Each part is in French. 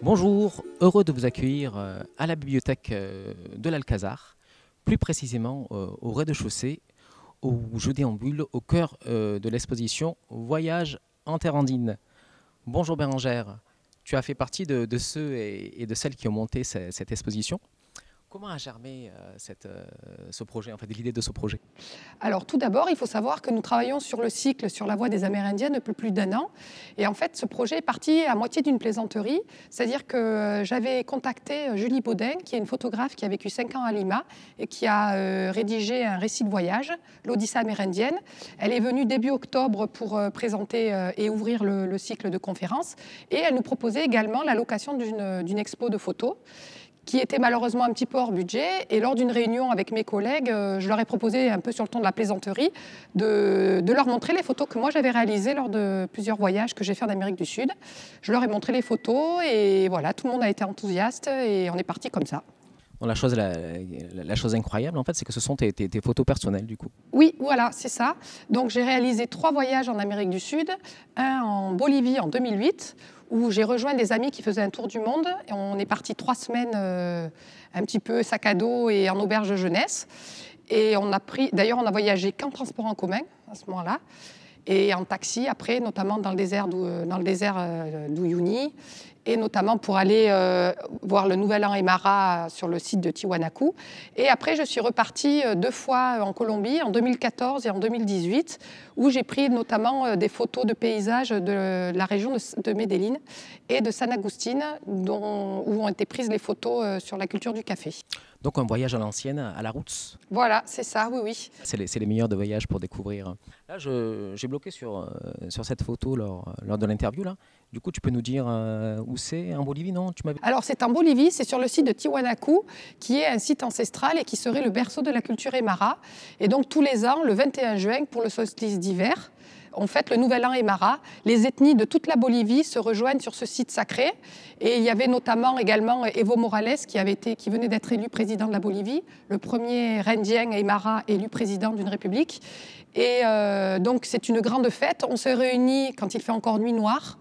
Bonjour, heureux de vous accueillir à la bibliothèque de l'Alcazar, plus précisément au rez-de-chaussée, où je déambule au cœur de l'exposition Voyage en terre andine. Bonjour Bérangère, tu as fait partie de ceux et de celles qui ont monté cette exposition. Comment a germé ce projet, en fait, l'idée de ce projet? Alors tout d'abord, il faut savoir que nous travaillons sur le cycle sur la voie des Amérindiennes depuis plus d'1 an. Et en fait, ce projet est parti à moitié d'une plaisanterie. C'est-à-dire que j'avais contacté Julie Baudin, qui est une photographe qui a vécu 5 ans à Lima et qui a rédigé un récit de voyage, l'Odyssée amérindienne. Elle est venue début octobre pour présenter et ouvrir le cycle de conférences. Et elle nous proposait également la location d'une expo de photos, qui était malheureusement un petit peu hors budget. Et lors d'une réunion avec mes collègues, je leur ai proposé, un peu sur le ton de la plaisanterie, de leur montrer les photos que moi j'avais réalisées lors de plusieurs voyages que j'ai fait en Amérique du Sud. Je leur ai montré les photos et voilà, tout le monde a été enthousiaste et on est parti comme ça. Bon, la chose incroyable, en fait, c'est que ce sont tes photos personnelles, du coup. Oui, voilà, c'est ça. Donc j'ai réalisé 3 voyages en Amérique du Sud, un en Bolivie en 2008, où j'ai rejoint des amis qui faisaient un tour du monde. Et on est parti 3 semaines un petit peu sac à dos et en auberge de jeunesse. Et d'ailleurs, on a voyagé qu'en transport en commun à ce moment-là. Et en taxi après, notamment dans le désert d'Uyuni, et notamment pour aller voir le Nouvel An Aymara sur le site de Tiwanaku. Et après, je suis repartie 2 fois en Colombie, en 2014 et en 2018, où j'ai pris notamment des photos de paysages de la région de Medellín et de San Agustín, où ont été prises les photos sur la culture du café. Donc un voyage à l'ancienne, à la route. Voilà, c'est ça, oui, oui. C'est les meilleurs de voyages pour découvrir. Là, j'ai bloqué sur cette photo lors de l'interview. Du coup, tu peux nous dire où c'est, en Bolivie, non? Alors, c'est en Bolivie, c'est sur le site de Tiwanaku, qui est un site ancestral et qui serait le berceau de la culture Aymara. Et donc, tous les ans, le 21 juin, pour le solstice d'hiver, on fête le Nouvel An Aymara. Les ethnies de toute la Bolivie se rejoignent sur ce site sacré. Et il y avait notamment également Evo Morales qui venait d'être élu président de la Bolivie, le premier Indien Aymara élu président d'une république. Et donc c'est une grande fête. On se réunit quand il fait encore nuit noire.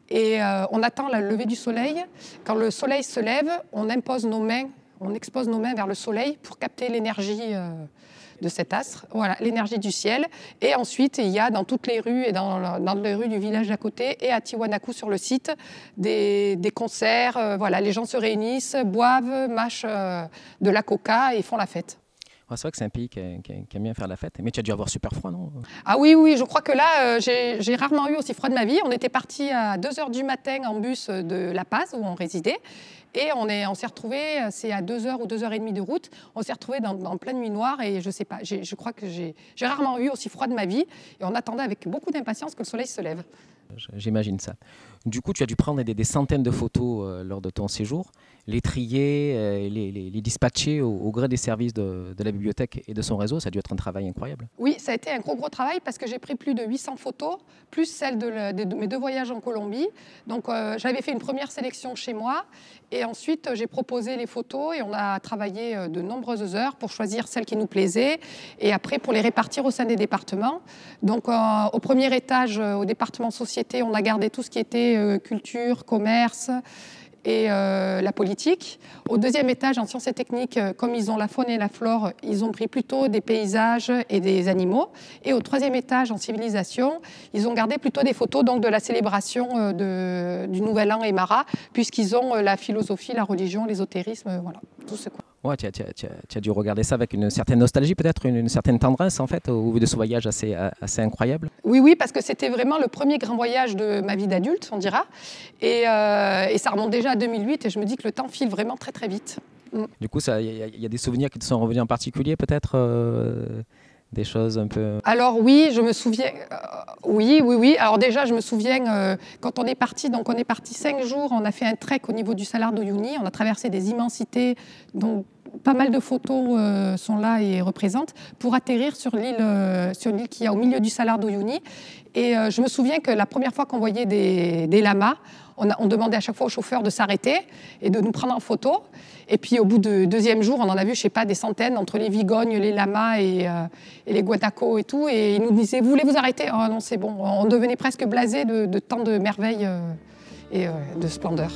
Et on attend le lever du soleil. Quand le soleil se lève, on expose nos mains vers le soleil pour capter l'énergie de cet astre, voilà, l'énergie du ciel. Et ensuite, il y a dans toutes les rues et dans les rues du village d'à côté et à Tiwanaku sur le site des concerts. Voilà, les gens se réunissent, boivent, mâchent de la coca et font la fête. Ouais, c'est vrai que c'est un pays qui aime bien faire la fête. Mais tu as dû avoir super froid, non? Ah oui, oui, je crois que là, j'ai rarement eu aussi froid de ma vie. On était partis à 2 h du matin en bus de La Paz, où on résidait. Et on s'est retrouvés, c'est à 2 h ou 2 h 30 de route, on s'est retrouvés en pleine nuit noire. Et je sais pas, je crois que j'ai rarement eu aussi froid de ma vie. Et on attendait avec beaucoup d'impatience que le soleil se lève. J'imagine ça. Du coup, tu as dû prendre des centaines de photos lors de ton séjour, les trier, les dispatcher au gré des services de la bibliothèque et de son réseau. Ça a dû être un travail incroyable. Oui, ça a été un gros travail parce que j'ai pris plus de 800 photos, plus celles de mes 2 voyages en Colombie. Donc j'avais fait une première sélection chez moi et ensuite j'ai proposé les photos et on a travaillé de nombreuses heures pour choisir celles qui nous plaisaient et après pour les répartir au sein des départements. Donc au premier étage, au département société, on a gardé tout ce qui était culture, commerce et la politique. Au 2e étage, en sciences et techniques, comme ils ont la faune et la flore, ils ont pris plutôt des paysages et des animaux. Et au 3e étage, en civilisation, ils ont gardé plutôt des photos donc, de la célébration du Nouvel An Aymara, puisqu'ils ont la philosophie, la religion, l'ésotérisme, voilà, tout ce quoi. Ouais, tu as dû regarder ça avec une certaine nostalgie, peut-être une certaine tendresse, en fait, au vu de ce voyage assez incroyable. Oui, parce que c'était vraiment le premier grand voyage de ma vie d'adulte, on dira. Et ça remonte déjà à 2008 et je me dis que le temps file vraiment très, très vite. Du coup, il y a des souvenirs qui te sont revenus en particulier, peut-être des choses un peu... Alors oui, je me souviens... Oui. Alors déjà, je me souviens, quand on est parti 5 jours, on a fait un trek au niveau du Salar d'Uyuni, on a traversé des immensités, donc pas mal de photos sont là et représentent, pour atterrir sur l'île qui est au milieu du Salar d'Uyuni. Et je me souviens que la première fois qu'on voyait des lamas, on demandait à chaque fois au chauffeur de s'arrêter et de nous prendre en photo. Et puis au bout du 2e jour, on en a vu, je sais pas, des centaines entre les vigognes, les lamas et les guanacos et tout. Et ils nous disaient, vous voulez vous arrêter? Oh non, c'est bon. On devenait presque blasés de tant de merveilles et de splendeur.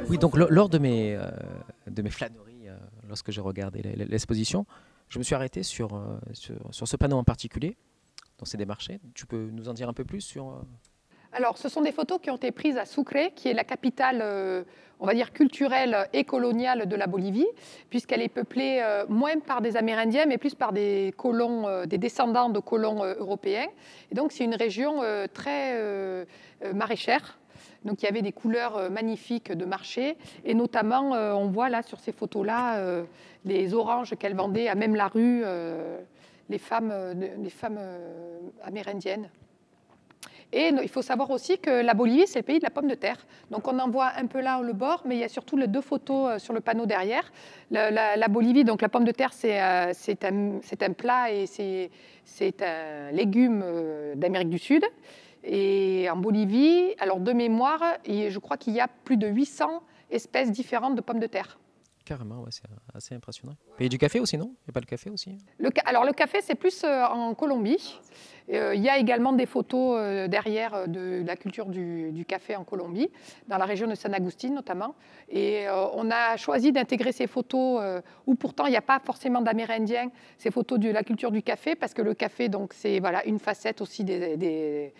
Oui, donc lors de mes flâneries, lorsque j'ai regardé l'exposition, je me suis arrêté sur ce panneau en particulier. Donc c'est des marchés. Tu peux nous en dire un peu plus sur... Alors, ce sont des photos qui ont été prises à Sucre, qui est la capitale, on va dire, culturelle et coloniale de la Bolivie, puisqu'elle est peuplée moins par des Amérindiens, mais plus par des colons, des descendants de colons européens. Et donc, c'est une région très maraîchère. Donc, il y avait des couleurs magnifiques de marché. Et notamment, on voit là, sur ces photos-là, les oranges qu'elles vendaient à même la rue, les femmes amérindiennes. Et il faut savoir aussi que la Bolivie, c'est le pays de la pomme de terre. Donc on en voit un peu là le bord, mais il y a surtout les deux photos sur le panneau derrière. La Bolivie, donc la pomme de terre, c'est un plat et c'est un légume d'Amérique du Sud. Et en Bolivie, alors de mémoire, je crois qu'il y a plus de 800 espèces différentes de pommes de terre. Carrément, ouais, c'est assez impressionnant. Il y a du café aussi, non? Il n'y a pas le café aussi? Alors le café, c'est plus en Colombie. Il y a également des photos derrière de la culture du café en Colombie, dans la région de San Agustín notamment. Et on a choisi d'intégrer ces photos où pourtant il n'y a pas forcément d'Amérindiens, ces photos de la culture du café, parce que le café, donc, c'est voilà, une facette aussi de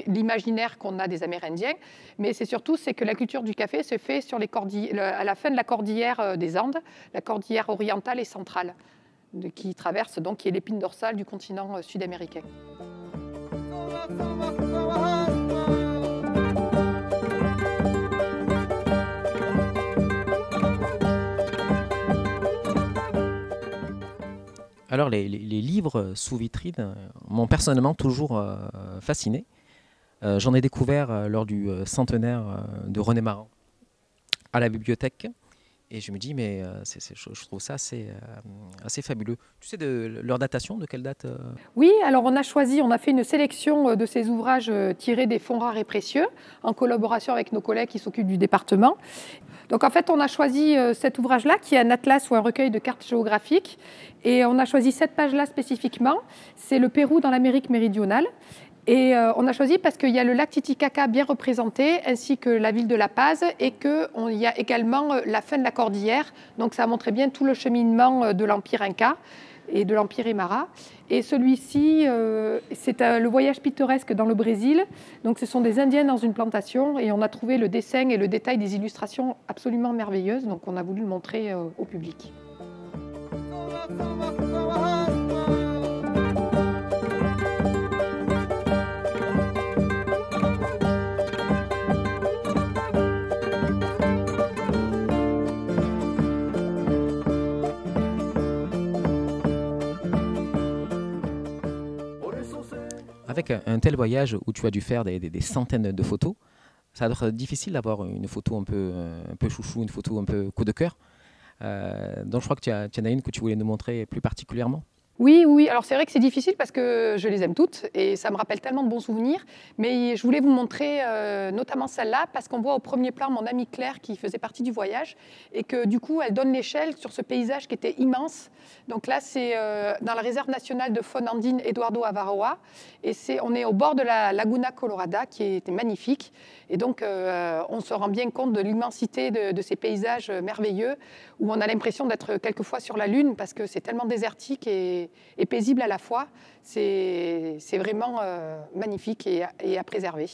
l'imaginaire qu'on a des Amérindiens, mais c'est surtout que la culture du café se fait sur à la fin de la cordillère des Andes, la cordillère orientale et centrale, qui traverse donc, qui est l'épine dorsale du continent sud-américain. Alors, les livres sous vitrine m'ont personnellement toujours fasciné. J'en ai découvert lors du centenaire de René Maran à la bibliothèque. Et je me dis, mais je trouve ça assez fabuleux. Tu sais de leur datation, de quelle date Oui, alors on a fait une sélection de ces ouvrages tirés des fonds rares et précieux, en collaboration avec nos collègues qui s'occupent du département. Donc en fait, on a choisi cet ouvrage-là, qui est un atlas ou un recueil de cartes géographiques. Et on a choisi cette page-là spécifiquement. C'est le Pérou dans l'Amérique méridionale. Et on a choisi parce qu'il y a le lac Titicaca bien représenté, ainsi que la ville de La Paz, et qu'il y a également la fin de la cordillère. Donc ça montrait bien tout le cheminement de l'Empire Inca et de l'Empire Aymara. Et celui-ci, c'est le voyage pittoresque dans le Brésil. Donc ce sont des Indiens dans une plantation, et on a trouvé le dessin et le détail des illustrations absolument merveilleuses. Donc on a voulu le montrer au public. Avec un tel voyage où tu as dû faire des centaines de photos, ça doit être difficile d'avoir une photo un peu chouchou, une photo un peu coup de cœur. Donc je crois que tu en as une que tu voulais nous montrer plus particulièrement. Oui. Alors c'est vrai que c'est difficile parce que je les aime toutes et ça me rappelle tellement de bons souvenirs. Mais je voulais vous montrer notamment celle-là parce qu'on voit au premier plan mon amie Claire qui faisait partie du voyage et que du coup elle donne l'échelle sur ce paysage qui était immense. Donc là c'est dans la réserve nationale de faune andine Eduardo Avaroa et on est au bord de la Laguna Colorada qui était magnifique. Et donc on se rend bien compte de l'immensité de ces paysages merveilleux où on a l'impression d'être quelquefois sur la Lune parce que c'est tellement désertique et paisible à la fois. C'est vraiment magnifique et à préserver.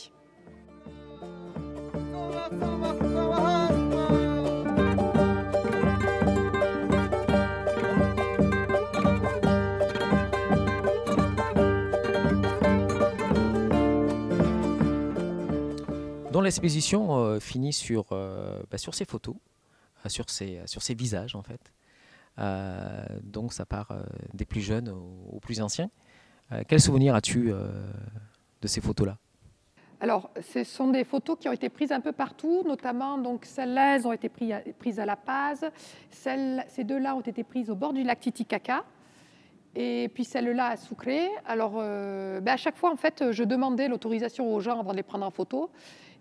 Dont l'exposition finit sur ces photos, sur ces visages en fait. Donc ça part des plus jeunes aux plus anciens. Quel souvenir as-tu de ces photos-là? Alors, ce sont des photos qui ont été prises un peu partout, notamment donc celles-là, elles ont été prises à La Paz. Ces deux-là ont été prises au bord du lac Titicaca. Et puis celle-là à Sucre. Alors, à chaque fois, en fait, je demandais l'autorisation aux gens avant de les prendre en photo.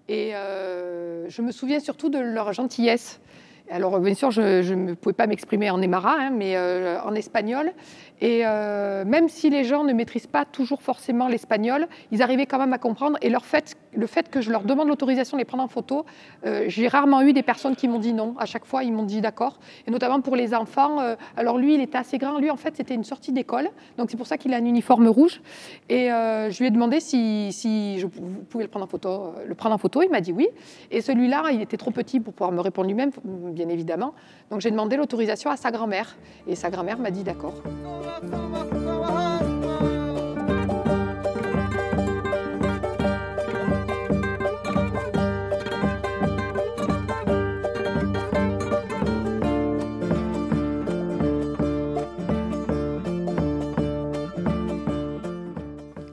Et je me souviens surtout de leur gentillesse. Alors, bien sûr, je ne pouvais pas m'exprimer en aymara, hein, mais en espagnol. Et même si les gens ne maîtrisent pas toujours forcément l'espagnol, ils arrivaient quand même à comprendre. Et le fait que je leur demande l'autorisation de les prendre en photo, j'ai rarement eu des personnes qui m'ont dit non. À chaque fois, ils m'ont dit d'accord. Et notamment pour les enfants. Alors lui, il était assez grand. Lui, en fait, c'était une sortie d'école. Donc c'est pour ça qu'il a un uniforme rouge. Et je lui ai demandé si je pouvais le prendre en photo. Il m'a dit oui. Et celui-là, il était trop petit pour pouvoir me répondre lui-même, bien évidemment. Donc j'ai demandé l'autorisation à sa grand-mère. Et sa grand-mère m'a dit d'accord.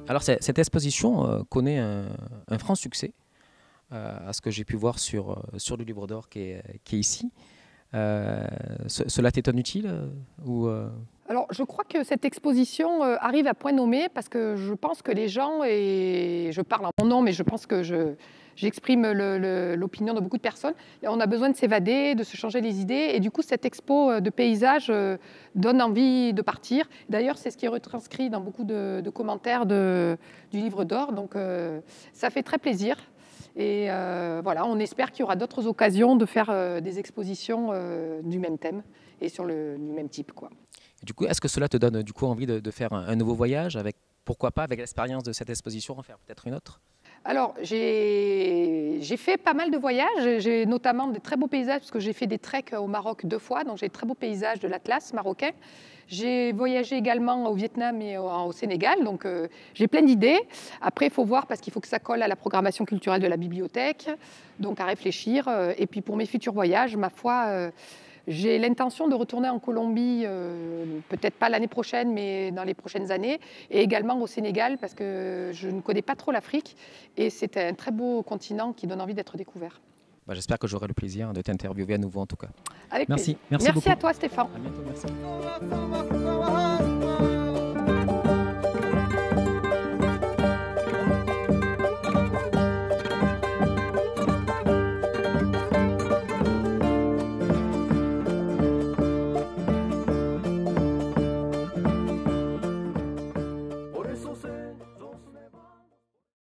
Alors cette exposition connaît un franc succès, à ce que j'ai pu voir sur le livre d'or qui est ici. Cela t'étonne-t-il Alors, je crois que cette exposition arrive à point nommé parce que je pense que les gens, et je parle en mon nom, mais je pense que j'exprime l'opinion de beaucoup de personnes, on a besoin de s'évader, de se changer les idées. Et du coup, cette expo de paysages donne envie de partir. D'ailleurs, c'est ce qui est retranscrit dans beaucoup de commentaires du livre d'or. Donc, ça fait très plaisir. Et voilà, on espère qu'il y aura d'autres occasions de faire des expositions du même thème et du même type, quoi. Et du coup, est-ce que cela te donne du coup envie de faire un nouveau voyage avec, pourquoi pas, avec l'expérience de cette exposition, en faire peut-être une autre? Alors, j'ai fait pas mal de voyages. J'ai notamment des très beaux paysages parce que j'ai fait des treks au Maroc 2 fois, donc j'ai de très beaux paysages de l'Atlas marocain. J'ai voyagé également au Vietnam et au Sénégal, donc j'ai plein d'idées. Après, il faut voir parce qu'il faut que ça colle à la programmation culturelle de la bibliothèque, donc à réfléchir. Et puis pour mes futurs voyages, ma foi, j'ai l'intention de retourner en Colombie, peut-être pas l'année prochaine, mais dans les prochaines années, et également au Sénégal, parce que je ne connais pas trop l'Afrique, et c'est un très beau continent qui donne envie d'être découvert. J'espère que j'aurai le plaisir de t'interviewer à nouveau en tout cas. Avec Merci. plaisir. Merci beaucoup. À toi, Stéphane. À bientôt, merci.